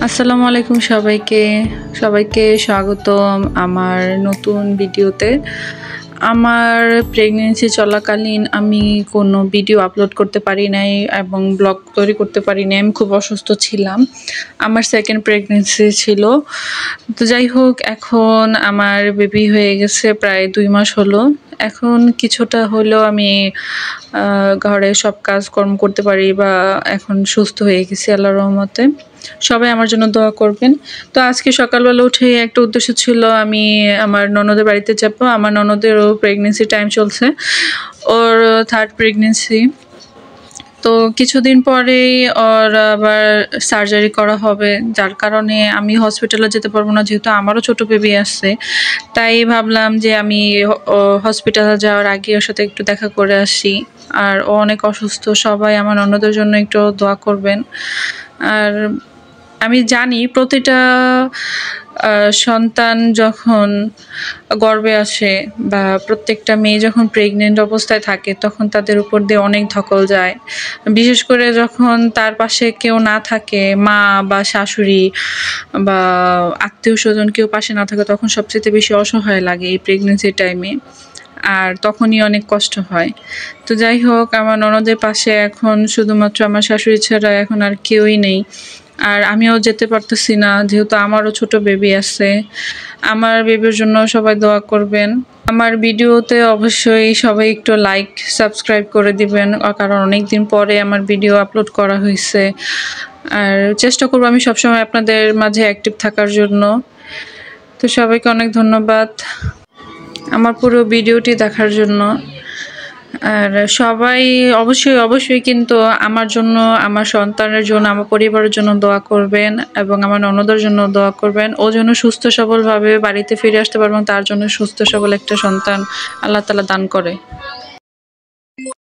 আসসালামু আলাইকুম সবাইকে স্বাগতম আমার নতুন ভিডিওতে। আমার প্রেগন্যান্সি চলাকালীন আমি কোনো ভিডিও আপলোড করতে পারি নাই এবং ব্লগ তৈরি করতে পারি নাই। আমি খুব অসুস্থ ছিলাম। আমার সেকেন্ড প্রেগন্যান্সি ছিল। তো যাই হোক, এখন আমার বেবি হয়ে গেছে, প্রায় 2 মাস হলো। এখন কিছুটা হলেও আমি ঘরে সব কাজকর্ম করতে পারি বা এখন সুস্থ হয়ে গেছি আল্লাহর রহমতে। সবাই আমার জন্য দোয়া করবেন। তো আজকে সকালবেলা উঠে একটা উদ্দেশ্য ছিল, আমি আমার ননদের বাড়িতে যাবো। আমার ননদেরও প্রেগনেন্সি টাইম চলছে, ওর 3rd প্রেগনেন্সি। তো কিছুদিন পরেই ওর আবার সার্জারি করা হবে, যার কারণে আমি হসপিটালে যেতে পারবো না, যেহেতু আমারও ছোট বেবি আছে। তাই ভাবলাম যে আমি হসপিটালে যাওয়ার আগে ওর সাথে একটু দেখা করে আসি। আর ও অনেক অসুস্থ, সবাই আমার ননদের জন্য একটু দোয়া করবেন। আর আমি জানি প্রতিটা সন্তান যখন গর্ভে আসে বা প্রত্যেকটা মেয়ে যখন প্রেগনেন্ট অবস্থায় থাকে, তখন তাদের উপর দিয়ে অনেক ধকল যায়। বিশেষ করে যখন তার পাশে কেউ না থাকে, মা বা শাশুড়ি বা আত্মীয়-স্বজন কেউ পাশে না থাকে, তখন সবচেয়ে বেশি অসহায় লাগে এই প্রেগনেন্সির টাইমে। আর তখনই অনেক কষ্ট হয়। তো যাই হোক, আমার ননদের পাশে এখন শুধুমাত্র আমার শাশুড়ি ছাড়া এখন আর কেউই নেই। আর আমিও যেতে পারতেছি না, যেহেতু আমারও ছোট বেবি আছে। আমার বেবির জন্য সবাই দোয়া করবেন। আমার ভিডিওতে অবশ্যই সবাই একটু লাইক সাবস্ক্রাইব করে দিবেন, কারণ অনেকদিন পরে আমার ভিডিও আপলোড করা হয়েছে। আর চেষ্টা করবো আমি সবসময় আপনাদের মাঝে অ্যাক্টিভ থাকার জন্য। তো সবাইকে অনেক ধন্যবাদ আমার পুরো ভিডিওটি দেখার জন্য। আর সবাই অবশ্যই কিন্তু আমার জন্য, আমার সন্তানের জন্য, আমার পরিবারের জন্য দোয়া করবেন এবং আমার ননদের জন্য দোয়া করবেন। ও যেন সুস্থ সবলভাবে বাড়িতে ফিরে আসতে পারবেন, তার জন্য সুস্থ সবল একটা সন্তান আল্লাহ তাআলা দান করে।